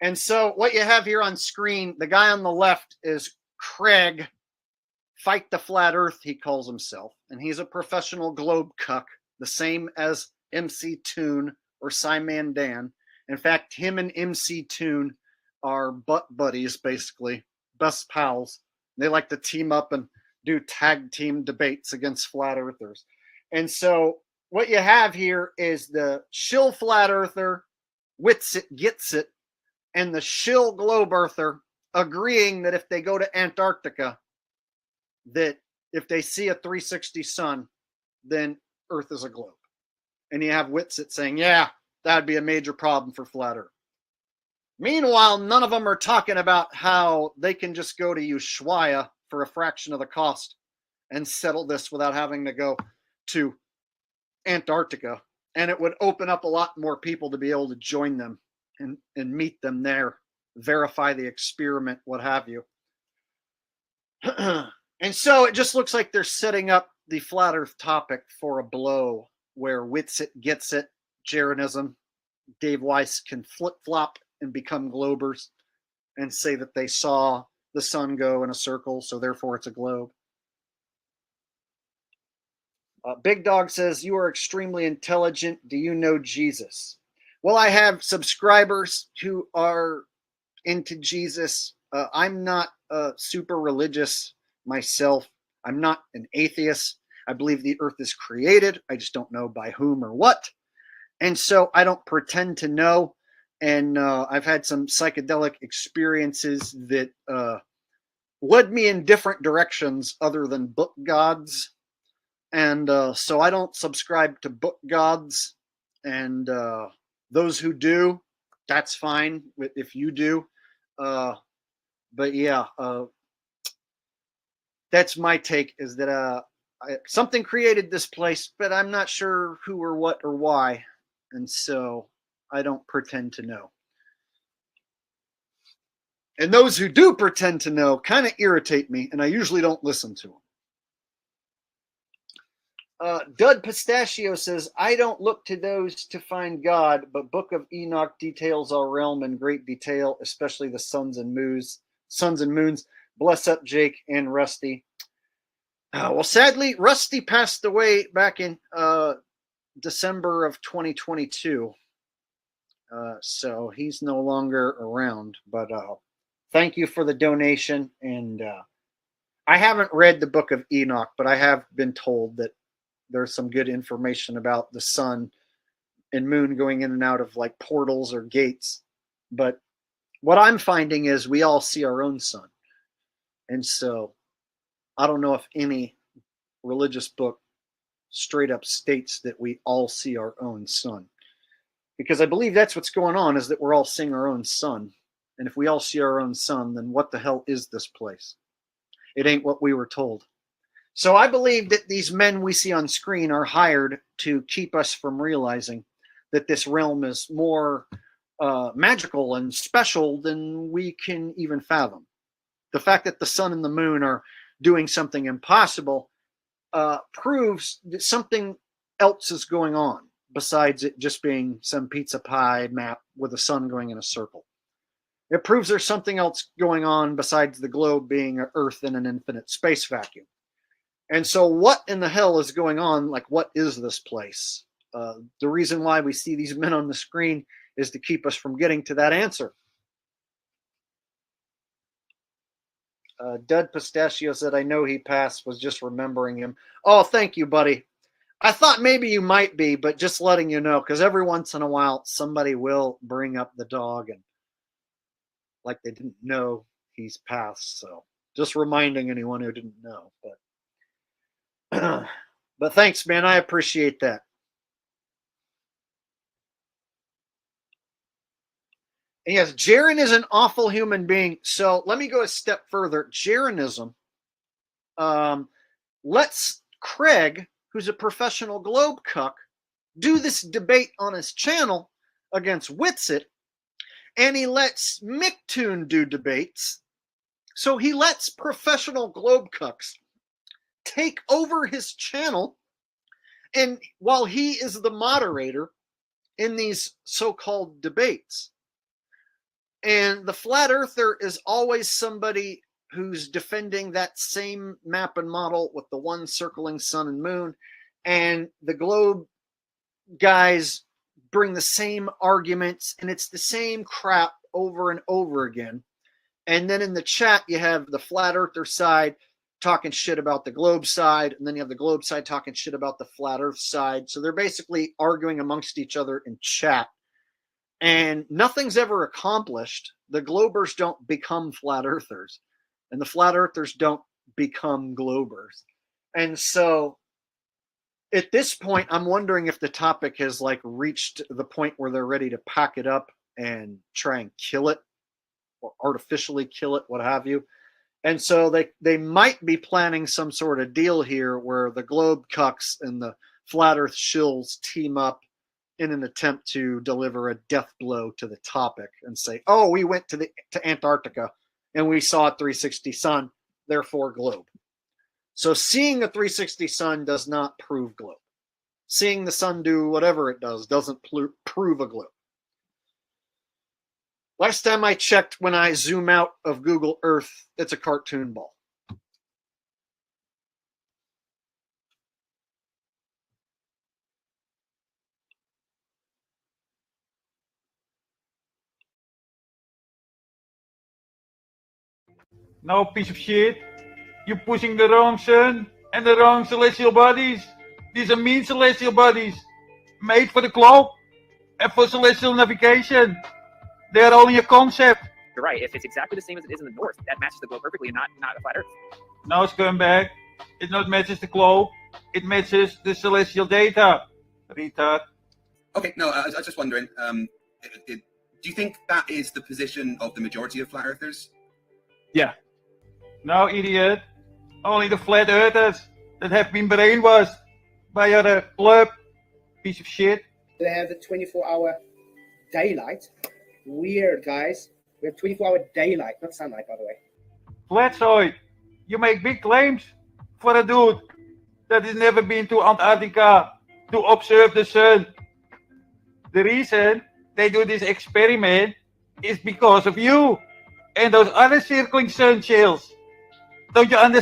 And so what you have here on screen, the guy on the left is Craig, Fight the Flat Earth, he calls himself. And he's a professional globe cuck, the same as MCtoon or Simon Dan. In fact, him and MCtoon are butt buddies, basically, best pals. They like to team up and do tag team debates against flat earthers. And so what you have here is the shill flat earther, Witsit gets it, and the shill globe earther agreeing that if they go to Antarctica, that if they see a 360 sun, then Earth is a globe. And you have Witsit saying, yeah, that'd be a major problem for flat Earth. Meanwhile, none of them are talking about how they can just go to Ushuaia for a fraction of the cost and settle this without having to go to Antarctica. And it would open up a lot more people to be able to join them and meet them there, verify the experiment, what have you. And so it just looks like they're setting up the flat Earth topic for a blow where Witsit gets it, Jeranism, Dave Weiss can flip-flop and become globers and say that they saw the sun go in a circle, so therefore it's a globe. Big Dog says, you are extremely intelligent. Do you know Jesus? Well, I have subscribers who are into Jesus. I'm not super religious myself. I'm not an atheist. I believe the earth is created. I just don't know by whom or what. And so I don't pretend to know. And I've had some psychedelic experiences that led me in different directions other than book gods. And so I don't subscribe to book gods. And those who do, that's fine if you do. But yeah, that's my take, is that something created this place, but I'm not sure who or what or why. And so I don't pretend to know. And those who do pretend to know kind of irritate me, and I usually don't listen to them. Dud Pistachio says, I don't look to those to find God, but Book of Enoch details our realm in great detail, especially the suns and moons. Bless up, Jake and Rusty. Well, sadly, Rusty passed away back in December of 2022. So he's no longer around. But thank you for the donation. And I haven't read the Book of Enoch, but I have been told that there's some good information about the sun and moon going in and out of like portals or gates. But what I'm finding is we all see our own sun. And so I don't know if any religious book straight up states that we all see our own sun. Because I believe that's what's going on, is that we're all seeing our own sun. And if we all see our own sun, then what the hell is this place? It ain't what we were told. So I believe that these men we see on screen are hired to keep us from realizing that this realm is more magical and special than we can even fathom. The fact that the sun and the moon are doing something impossible proves that something else is going on besides it just being some pizza pie map with the sun going in a circle. It proves there's something else going on besides the globe being an Earth in an infinite space vacuum. And so what in the hell is going on? Like, what is this place? The reason why we see these men on the screen is to keep us from getting to that answer. Dud Pistachio said, I know he passed, was just remembering him. Oh, thank you, buddy. I thought maybe you might be, but just letting you know, because every once in a while, somebody will bring up the dog and like they didn't know he's passed. So just reminding anyone who didn't know. But thanks, man. I appreciate that. And yes, Jaren is an awful human being. So let me go a step further. Jeranism lets Craig, who's a professional globe cuck, do this debate on his channel against Witsit, and he lets MCtoon do debates. So he lets professional globe cucks take over his channel, and while he is the moderator in these so-called debates. And the flat earther is always somebody who's defending that same map and model with the one circling sun and moon. And the globe guys bring the same arguments, and it's the same crap over and over again. And then in the chat, you have the flat earther side talking shit about the globe side, and then you have the globe side talking shit about the flat earth side. So they're basically arguing amongst each other in chat. And nothing's ever accomplished. The globers don't become flat earthers, and the flat earthers don't become globers. And so at this point, I'm wondering if the topic has like reached the point where they're ready to pack it up and try and kill it or artificially kill it, what have you. And so they might be planning some sort of deal here where the globe cucks and the flat earth shills team up in an attempt to deliver a death blow to the topic and say, oh, we went to Antarctica and we saw a 360 sun, therefore globe. So seeing a 360 sun does not prove globe. Seeing the sun do whatever it does doesn't prove a globe. Last time I checked, when I zoom out of Google Earth, it's a cartoon ball. No, piece of shit. You're pushing the wrong sun and the wrong celestial bodies. These are mean celestial bodies, made for the globe and for celestial navigation. They are only a concept. You're right. If it's exactly the same as it is in the north, that matches the globe perfectly and not a flat Earth. No, scumbag. It not matches the globe. It matches the celestial data. Retard. Okay, no, I was just wondering, do you think that is the position of the majority of flat earthers? Yeah. No, idiot. Only the flat earthers that have been brainwashed by other club. Piece of shit. They have the 24-hour daylight. Weird, guys. We have 24-hour daylight, not sunlight, by the way. Flatzoid, you make big claims for a dude that has never been to Antarctica to observe the sun. The reason they do this experiment is because of you and those other circling sun chills. Don't you understand?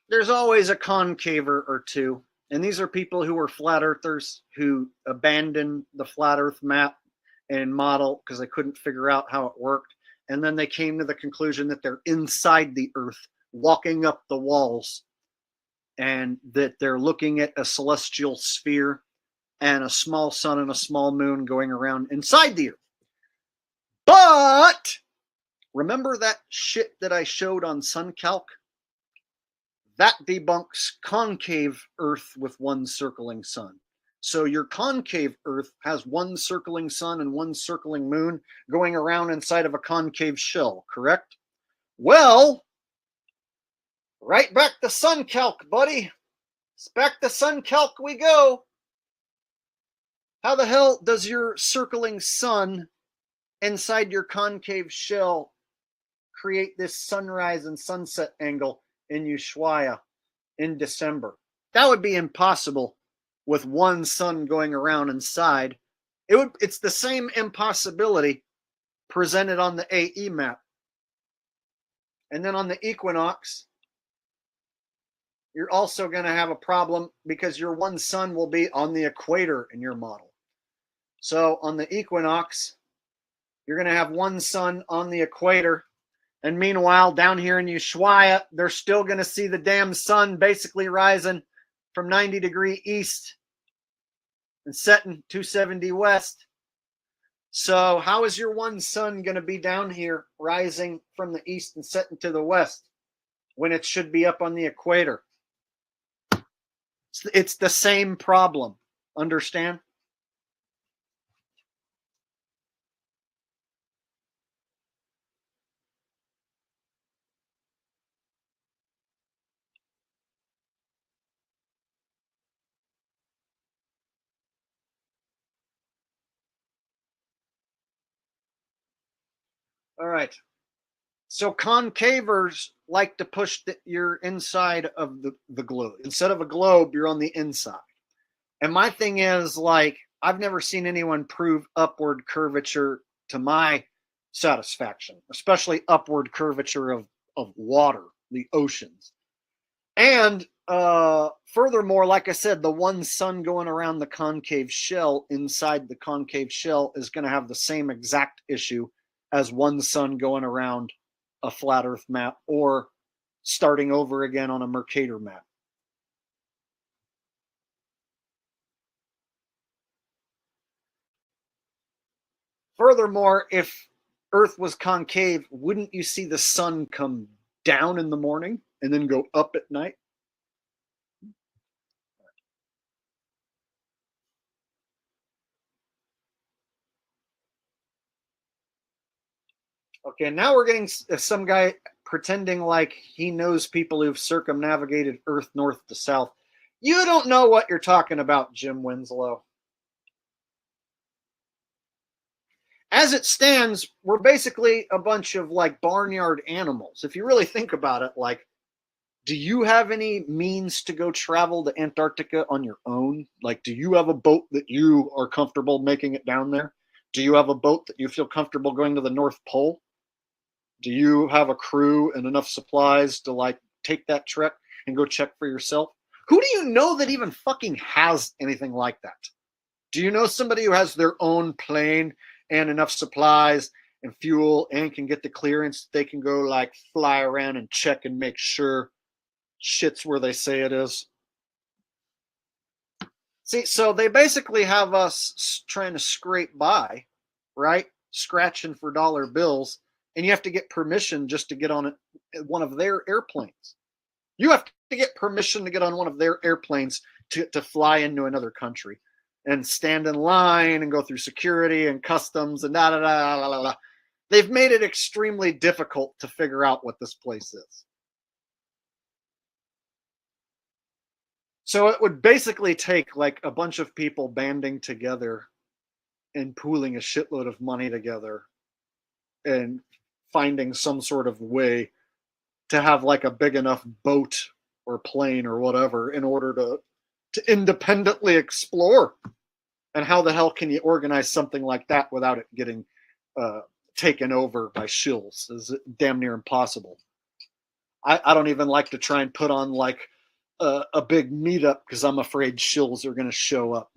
There's always a concaver or two. And these are people who were flat earthers who abandoned the flat earth map and model because they couldn't figure out how it worked. And then they came to the conclusion that they're inside the earth, walking up the walls, and that they're looking at a celestial sphere and a small sun and a small moon going around inside the earth. But remember that shit that I showed on SunCalc? That debunks concave Earth with one circling sun. So your concave Earth has one circling sun and one circling moon going around inside of a concave shell, correct? Well, right back to SunCalc, buddy. Back to SunCalc we go. How the hell does your circling sun inside your concave shell create this sunrise and sunset angle in Ushuaia in December? That would be impossible with one sun going around inside. It's the same impossibility presented on the AE map. And then on the equinox, you're also going to have a problem because your one sun will be on the equator in your model. So on the equinox, you're going to have one sun on the equator. And meanwhile, down here in Ushuaia, they're still going to see the damn sun basically rising from 90 degrees east and setting 270 west. So how is your one sun going to be down here rising from the east and setting to the west when it should be up on the equator? It's the same problem. Understand? All right. So concavers like to push your inside of the globe. Instead of a globe, you're on the inside. And my thing is, like, I've never seen anyone prove upward curvature to my satisfaction, especially upward curvature of water, the oceans. And furthermore, like I said, the one sun going around the concave shell inside the concave shell is going to have the same exact issue as one sun going around a flat earth map or starting over again on a Mercator map. Furthermore, if Earth was concave, wouldn't you see the sun come down in the morning and then go up at night? Okay, now we're getting some guy pretending like he knows people who've circumnavigated Earth north to south. You don't know what you're talking about, Jim Winslow. As it stands, we're basically a bunch of like barnyard animals. If you really think about it, like, do you have any means to go travel to Antarctica on your own? Like, do you have a boat that you are comfortable making it down there? Do you have a boat that you feel comfortable going to the North Pole? Do you have a crew and enough supplies to like take that trek and go check for yourself? Who do you know that even fucking has anything like that? Do you know somebody who has their own plane and enough supplies and fuel and can get the clearance? They can go like fly around and check and make sure shit's where they say it is. See, so they basically have us trying to scrape by, right? Scratching for dollar bills. And you have to get permission just to get on one of their airplanes. You have to get permission to get on one of their airplanes to fly into another country and stand in line and go through security and customs and da da da da da da. They've made it extremely difficult to figure out what this place is. So it would basically take like a bunch of people banding together and pooling a shitload of money together and finding some sort of way to have like a big enough boat or plane or whatever in order to independently explore. And how the hell can you organize something like that without it getting taken over by shills? Is damn near impossible. I don't even like to try and put on like a big meetup because I'm afraid shills are going to show up.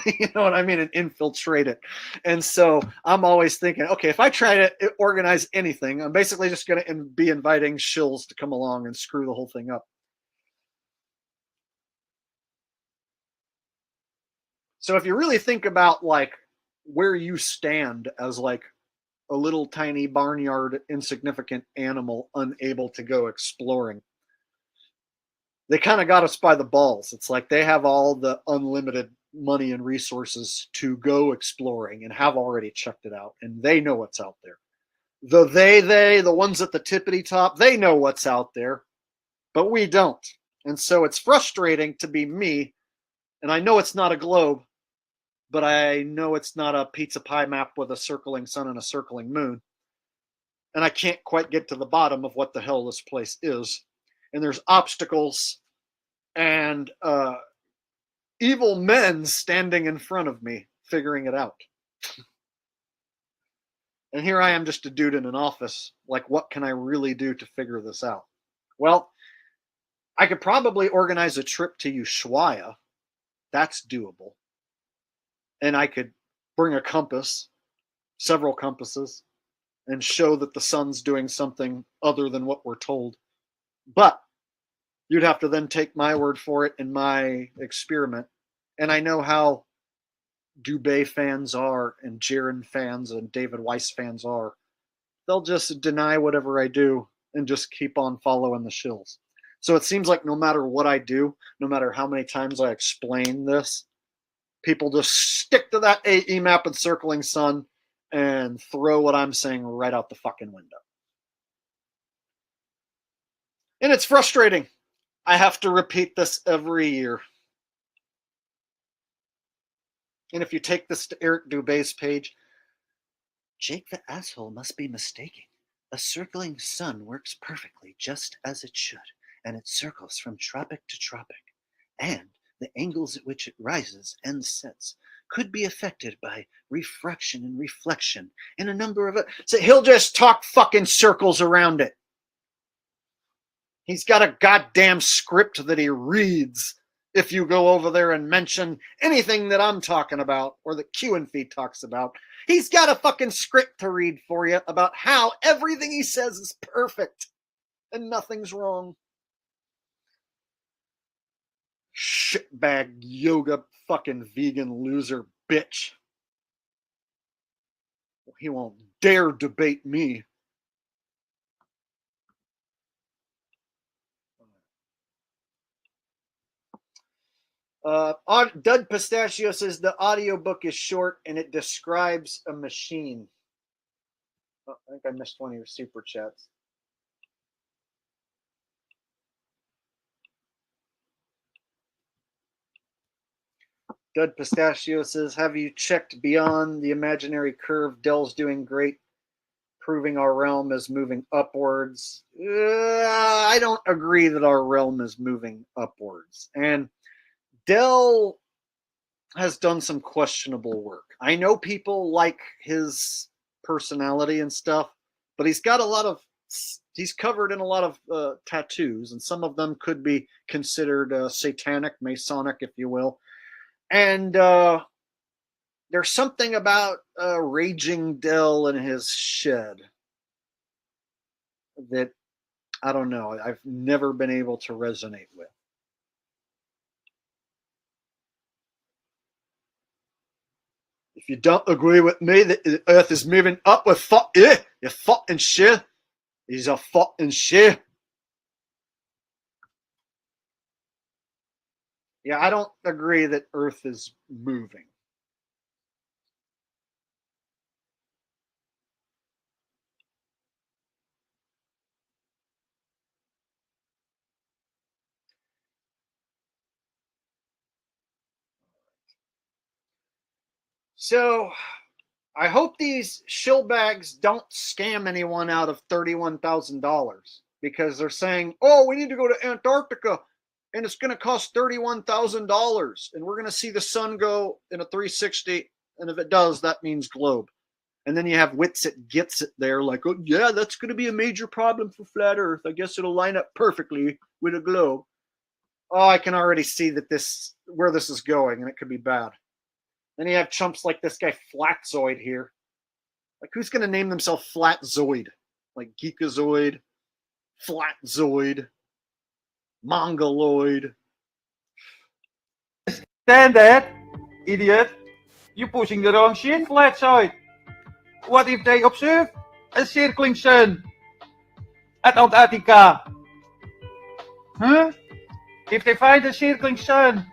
You know what I mean? And infiltrate it. And so I'm always thinking, okay, if I try to organize anything, I'm basically just going to be inviting shills to come along and screw the whole thing up. So if you really think about like where you stand as like a little tiny barnyard insignificant animal unable to go exploring, they kind of got us by the balls. It's like they have all the unlimited money and resources to go exploring and have already checked it out, and they know what's out there. The ones at the tippity top, they know what's out there, but we don't. And so it's frustrating to be me, and I know it's not a globe, but I know it's not a pizza pie map with a circling sun and a circling moon. And I can't quite get to the bottom of what the hell this place is. And there's obstacles and evil men standing in front of me figuring it out. And here I am, just a dude in an office. Like, what can I really do to figure this out? Well, I could probably organize a trip to Ushuaia. That's doable. And I could bring a compass, several compasses, and show that the sun's doing something other than what we're told. But you'd have to then take my word for it in my experiment. And I know how Dubé fans are, and Jaron fans, and David Weiss fans are. They'll just deny whatever I do and just keep on following the shills. So it seems like no matter what I do, no matter how many times I explain this, people just stick to that AE map and circling sun and throw what I'm saying right out the fucking window. And it's frustrating. I have to repeat this every year. And if you take this to Eric Dubé's page, Jake the asshole must be mistaken. A circling sun works perfectly just as it should, and it circles from tropic to tropic. And the angles at which it rises and sets could be affected by refraction and reflection in a number of... So he'll just talk fucking circles around it. He's got a goddamn script that he reads if you go over there and mention anything that I'm talking about or that QNFE talks about. He's got a fucking script to read for you about how everything he says is perfect and nothing's wrong. Shitbag yoga fucking vegan loser bitch. He won't dare debate me. Dud Pistachio says the audiobook is short and it describes a machine. Oh, I think I missed one of your super chats. Dud Pistachio says, have you checked beyond the imaginary curve? Dell's doing great, proving our realm is moving upwards. I don't agree that our realm is moving upwards. And Dell has done some questionable work. I know people like his personality and stuff, but he's got a lot of, he's covered in a lot of tattoos, and some of them could be considered satanic, Masonic, if you will. And there's something about Raging Dell in his shed that, I don't know, I've never been able to resonate with. If you don't agree with me that the Earth is moving up with fuck, you fucking shit. He's a fucking shit. Yeah, I don't agree that Earth is moving. So I hope these shillbags don't scam anyone out of $31,000 because they're saying, oh, we need to go to Antarctica and it's going to cost $31,000 and we're going to see the sun go in a 360. And if it does, that means globe. And then you have Witsit gets it there like, oh, yeah, that's going to be a major problem for flat Earth. I guess it'll line up perfectly with a globe. Oh, I can already see that where this is going, and it could be bad. Then you have chumps like this guy Flatzoid here. Like, who's going to name themselves Flatzoid? Like Geekazoid, Flatzoid, Mongoloid. Stand that, idiot. You're pushing the wrong shit, Flatzoid. What if they observe a circling sun at Antarctica? Huh? If they find a circling sun,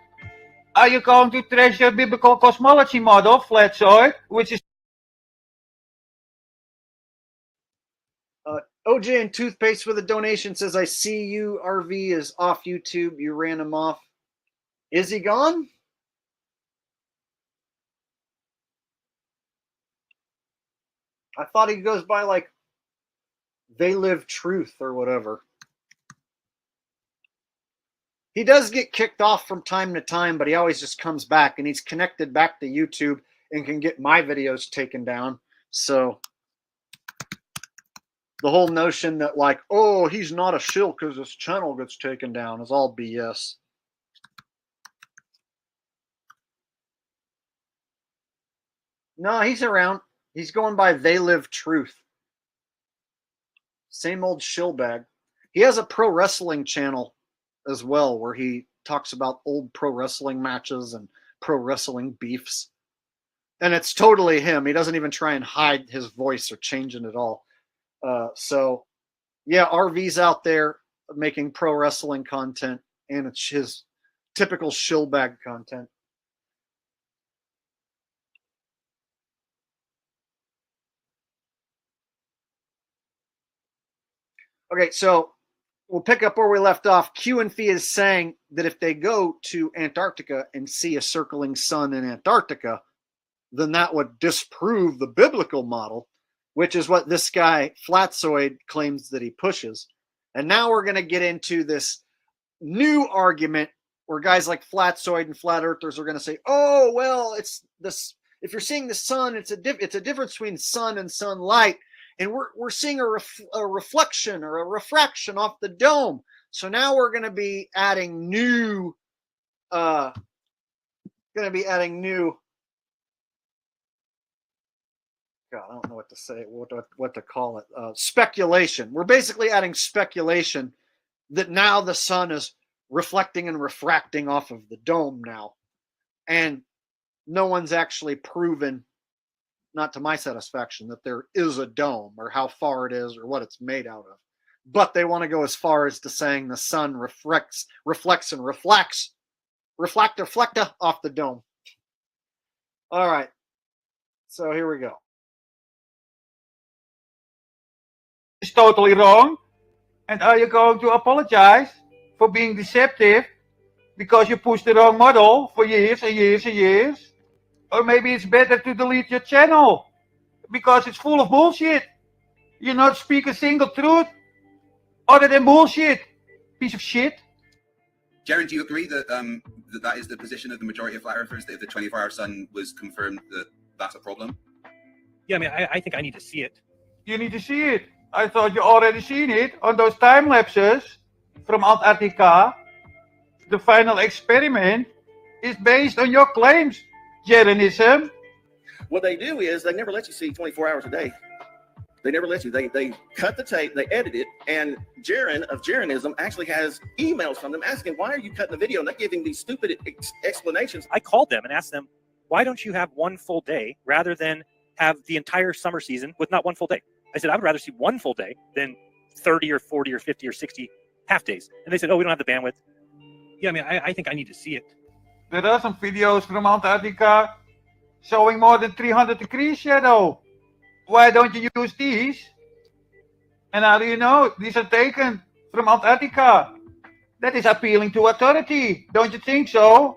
are you going to treasure biblical cosmology model, Flatzoid, which is... OJ and Toothpaste with a donation says, I see you, RV is off YouTube. You ran him off. Is he gone? I thought he goes by like They Live Truth or whatever. He does get kicked off from time to time, but he always just comes back, and he's connected back to YouTube and can get my videos taken down. So the whole notion that like, oh, he's not a shill because his channel gets taken down is all BS. No, he's around. He's going by They Live Truth. Same old shillbag. He has a pro wrestling channel as well, where he talks about old pro wrestling matches and pro wrestling beefs. And it's totally him. He doesn't even try and hide his voice or change it at all. So, yeah, RV's out there making pro wrestling content, and it's his typical shillbag content. Okay, so we'll pick up where we left off. QNFE is saying that if they go to Antarctica and see a circling sun in Antarctica, then that would disprove the biblical model, which is what this guy Flatzoid claims that he pushes. And now we're going to get into this new argument where guys like Flatzoid and flat earthers are going to say, oh, well, it's this. If you're seeing the sun, it's a difference between sun and sunlight. And we're seeing a reflection or a refraction off the dome. So now we're going to be adding new, God, I don't know what to say, what to call it. Speculation. We're basically adding speculation that now the sun is reflecting and refracting off of the dome now. And no one's actually proven, not to my satisfaction, that there is a dome or how far it is or what it's made out of. But they want to go as far as to saying the sun reflects and reflects off the dome. All right. So here we go. It's totally wrong. And are you going to apologize for being deceptive because you pushed the wrong model for years and years and years? Or maybe it's better to delete your channel because it's full of bullshit. You not speak a single truth other than bullshit. Piece of shit. Jaron, do you agree that that is the position of the majority of flat earthers, that if the 24-hour sun was confirmed, that that's a problem? Yeah, I mean, I think I need to see it. You need to see it. I thought you already seen it on those time lapses from Antarctica. The final experiment is based on your claims, Jeranism. What they do is they never let you see 24 hours a day. They never let you. They cut the tape, they edit it, and Jaron of Jeranism actually has emails from them asking, why are you cutting the video? And they're giving these stupid explanations. I called them and asked them, why don't you have one full day rather than have the entire summer season with not one full day? I said, I would rather see one full day than 30 or 40 or 50 or 60 half days. And they said, oh, we don't have the bandwidth. Yeah, I mean, I think I need to see it. There are some videos from Antarctica showing more than 300 degrees shadow. Why don't you use these? And how do you know? These are taken from Antarctica. That is appealing to authority. Don't you think so?